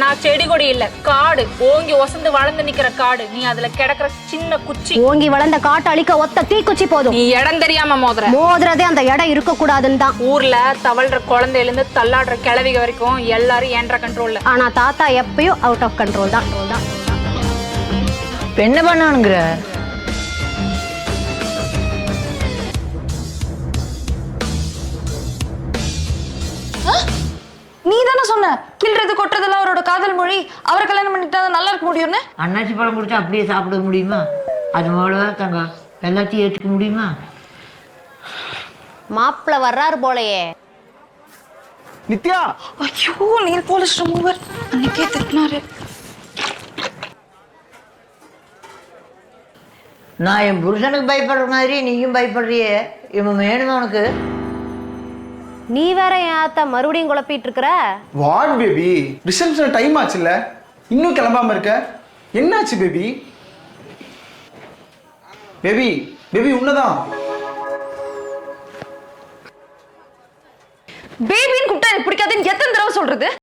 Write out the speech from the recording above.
நான் செடி கொடி இல்ல, காடு. ஓங்கி ஒசந்து வளர்ந்து நிக்கிற காடு. நீ அதுல கிடக்குற சின்ன குச்சி. ஓங்கி வளர்ந்த காட்டு அழிக்க ஒத்த தீக்குச்சி போதும். நீ இடம் தெரியாம மோதுறதே அந்த இடம் இருக்க கூடாதுன்னு தான். ஊர்ல தவழ்ற குழந்தையில இருந்து தள்ளாடுற கிழவிக வரைக்கும் எல்லாரும் என்ற கண்ட்ரோல்ல. ஆனா தாத்தா எப்பயும் அவுட் ஆஃப் கண்ட்ரோல் தான். என்ன பண்ணானுங்கிற? நீ தானே சொன்ன கிள்றது கொட்டுறதெல்லாம் அவரோட காதல் மொழி. அவரை கல்யாணம் பண்ணிட்டா நல்லா இருக்க முடியும்னு. அன்னாச்சி பழம் கொடுத்தா அப்படியே சாப்பிட முடியுமா? அது போலதான் தங்க எல்லாத்தையும் ஏற்றுக்க முடியுமா? மாப்பிள்ள வர்றாரு போலயே. நித்யா, ஐயோ, நீர் போலீஸ் ரிமூவர் அன்னைக்கே திட்டினாரு. நான் என் புருஷனுக்கு பயப்படுற மாதிரி நீயும் பயப்படுறியே, இவன் வேணுமா உனக்கு? நீ வேற என் ஆத்தா மறுபடியும் குழப்பிட்டு இருக்கிற. வாட் பேபி, ரிசப்ஷன் டைம் ஆச்சுல்ல, இன்னும் கிளம்பாம இருக்க? என்னாச்சு பேபி? பேபி பேபி உன்னதான். பேபின்னு கூப்பிட்டா எனக்கு பிடிக்காதுன்னு எத்தனை தடவை சொல்றது?